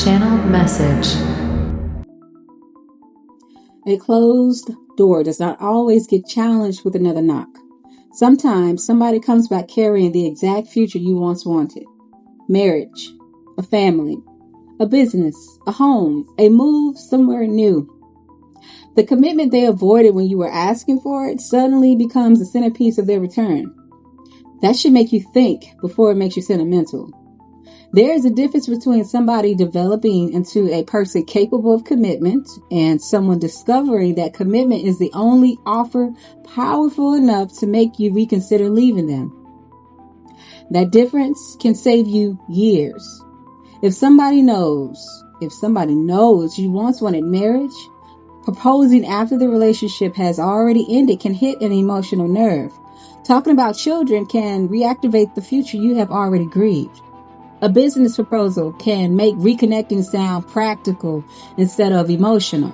Channel message. A closed door does not always get challenged with another knock. Sometimes somebody comes back carrying the exact future you once wanted. Marriage, a family, a business, a home, a move somewhere new. The commitment they avoided when you were asking for it suddenly becomes the centerpiece of their return. That should make you think before it makes you sentimental. There is a difference between somebody developing into a person capable of commitment and someone discovering that commitment is the only offer powerful enough to make you reconsider leaving them. That difference can save you years. If somebody knows you once wanted marriage, proposing after the relationship has already ended can hit an emotional nerve. Talking about children can reactivate the future you have already grieved. A business proposal can make reconnecting sound practical instead of emotional.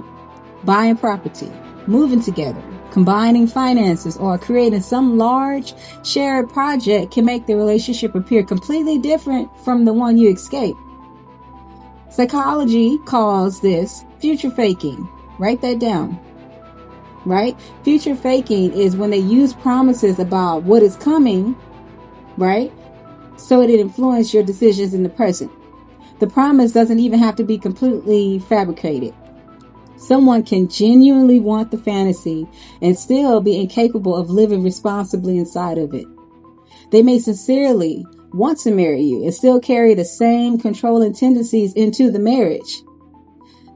Buying property, moving together, combining finances, or creating some large shared project can make the relationship appear completely different from the one you escaped. Psychology calls this future faking. Write that down. Right? Future faking is when they use promises about what is coming, right? So it influences your decisions in the present. The promise doesn't even have to be completely fabricated. Someone can genuinely want the fantasy and still be incapable of living responsibly inside of it. They may sincerely want to marry you and still carry the same controlling tendencies into the marriage.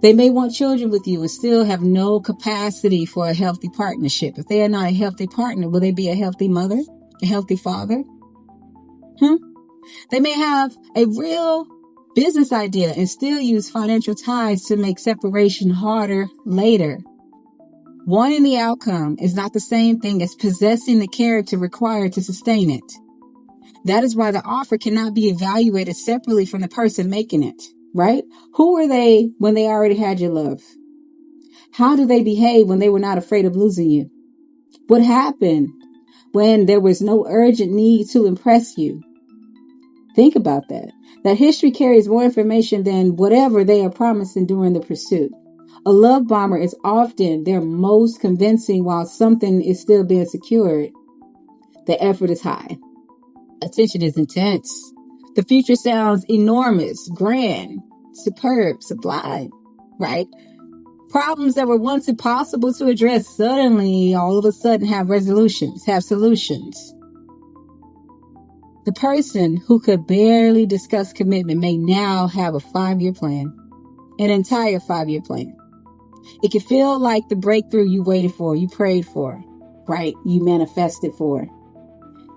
They may want children with you and still have no capacity for a healthy partnership. If they are not a healthy partner, will they be a healthy mother? A healthy father? They may have a real business idea and still use financial ties to make separation harder later. Wanting the outcome is not the same thing as possessing the character required to sustain it. That is why the offer cannot be evaluated separately from the person making it, right? Who were they when they already had your love? How did they behave when they were not afraid of losing you? What happened when there was no urgent need to impress you? Think about that. That history carries more information than whatever they are promising during the pursuit. A love bomber is often their most convincing while something is still being secured. The effort is high. Attention is intense. The future sounds enormous, grand, superb, sublime, right? Problems that were once impossible to address suddenly, all of a sudden, have resolutions, have solutions. The person who could barely discuss commitment may now have a 5-year plan, an entire 5-year plan. It can feel like the breakthrough you waited for, you prayed for, right? You manifested for.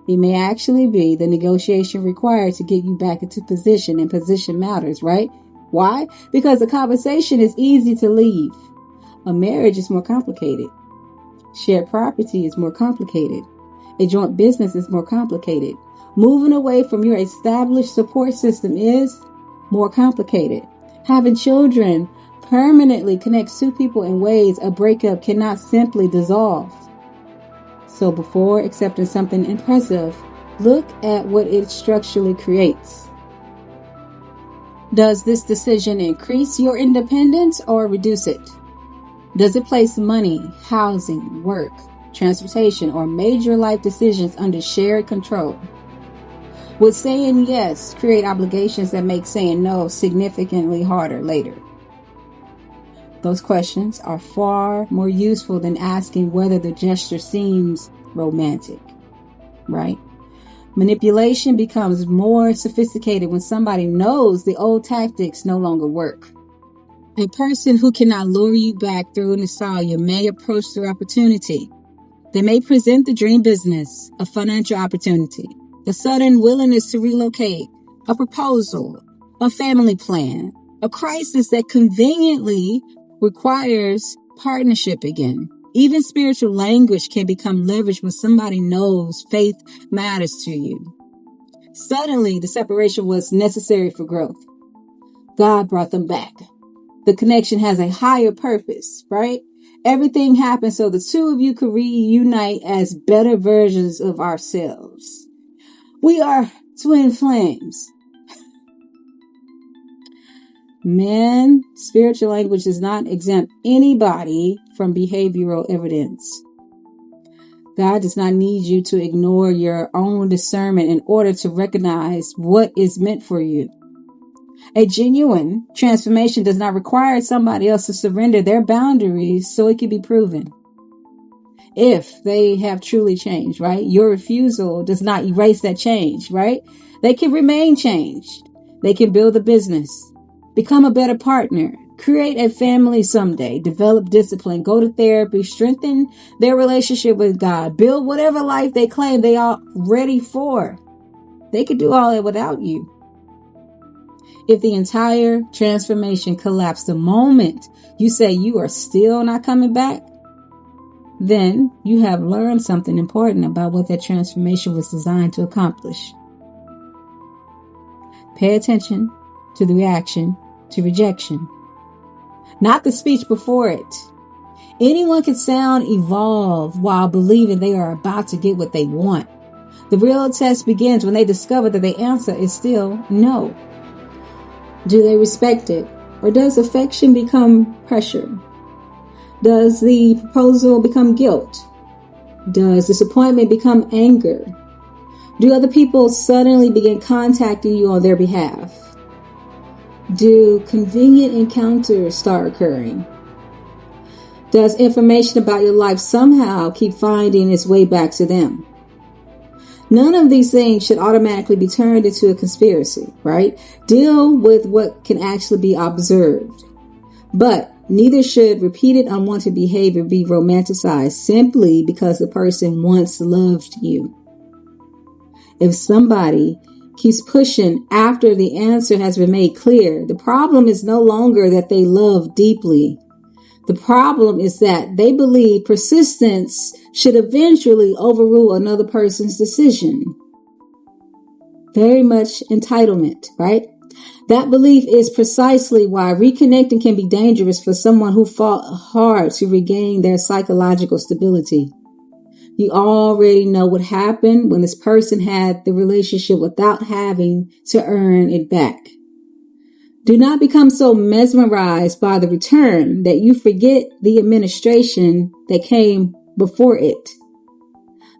It may actually be the negotiation required to get you back into position, and position matters, right? Why? Because a conversation is easy to leave. A marriage is more complicated. Shared property is more complicated. A joint business is more complicated. Moving away from your established support system is more complicated. Having children permanently connects two people in ways a breakup cannot simply dissolve. So before accepting something impressive, look at what it structurally creates. Does this decision increase your independence or reduce it? Does it place money, housing, work, transportation, or major life decisions under shared control? Would saying yes create obligations that make saying no significantly harder later? Those questions are far more useful than asking whether the gesture seems romantic, right? Manipulation becomes more sophisticated when somebody knows the old tactics no longer work. A person who cannot lure you back through nostalgia may approach their opportunity. They may present the dream business, a financial opportunity, the sudden willingness to relocate, a proposal, a family plan, a crisis that conveniently requires partnership again. Even spiritual language can become leverage when somebody knows faith matters to you. Suddenly, the separation was necessary for growth. God brought them back. The connection has a higher purpose, right? Everything happened so the two of you could reunite as better versions of ourselves. We are twin flames. Man, spiritual language does not exempt anybody from behavioral evidence. God does not need you to ignore your own discernment in order to recognize what is meant for you. A genuine transformation does not require somebody else to surrender their boundaries so it can be proven. If they have truly changed, right? Your refusal does not erase that change, right? They can remain changed. They can build a business, become a better partner, create a family someday, develop discipline, go to therapy, strengthen their relationship with God, build whatever life they claim they are ready for. They could do all that without you. If the entire transformation collapsed the moment you say you are still not coming back, then you have learned something important about what that transformation was designed to accomplish. Pay attention to the reaction to rejection, not the speech before it. Anyone can sound evolved while believing they are about to get what they want. The real test begins when they discover that the answer is still no. Do they respect it? Or does affection become pressure? Does the proposal become guilt? Does disappointment become anger? Do other people suddenly begin contacting you on their behalf? Do convenient encounters start occurring? Does information about your life somehow keep finding its way back to them? None of these things should automatically be turned into a conspiracy, right? Deal with what can actually be observed. But neither should repeated unwanted behavior be romanticized simply because the person once loved you. If somebody keeps pushing after the answer has been made clear, the problem is no longer that they love deeply. The problem is that they believe persistence should eventually overrule another person's decision. Very much entitlement, right? That belief is precisely why reconnecting can be dangerous for someone who fought hard to regain their psychological stability. You already know what happened when this person had the relationship without having to earn it back. Do not become so mesmerized by the return that you forget the administration that came before it.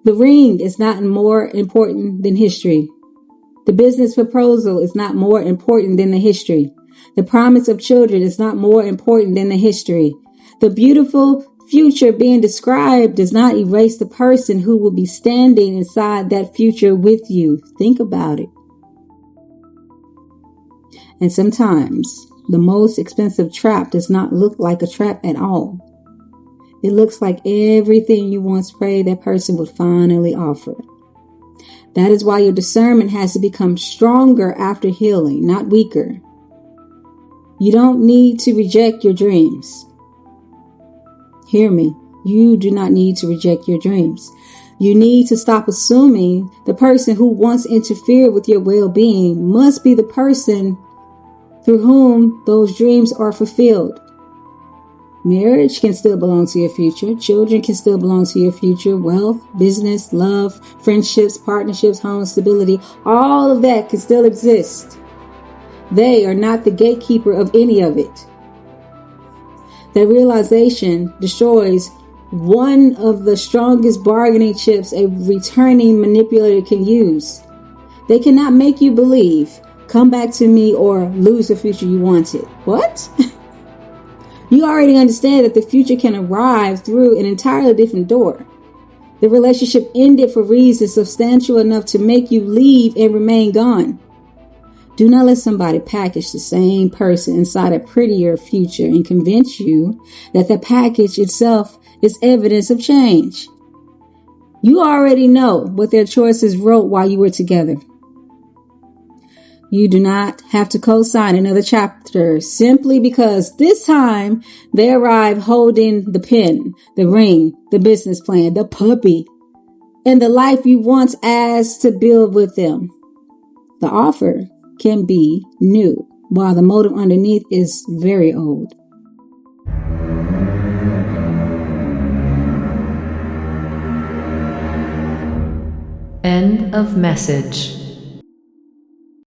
The ring is not more important than history. The business proposal is not more important than the history. The promise of children is not more important than the history. The beautiful future being described does not erase the person who will be standing inside that future with you. Think about it. And sometimes the most expensive trap does not look like a trap at all. It looks like everything you once prayed that person would finally offer. That is why your discernment has to become stronger after healing, not weaker. You don't need to reject your dreams. Hear me. You do not need to reject your dreams. You need to stop assuming the person who once interfered with your well-being must be the person through whom those dreams are fulfilled. Marriage can still belong to your future. Children can still belong to your future. Wealth, business, love, friendships, partnerships, home stability, all of that can still exist. They are not the gatekeeper of any of it. That realization destroys one of the strongest bargaining chips a returning manipulator can use. They cannot make you believe, come back to me, or lose the future you wanted. What? You already understand that the future can arrive through an entirely different door. The relationship ended for reasons substantial enough to make you leave and remain gone. Do not let somebody package the same person inside a prettier future and convince you that the package itself is evidence of change. You already know what their choices wrote while you were together. You do not have to co-sign another chapter simply because this time they arrive holding the pen, the ring, the business plan, the puppy, and the life you once asked to build with them. The offer can be new, while the motive underneath is very old. End of message.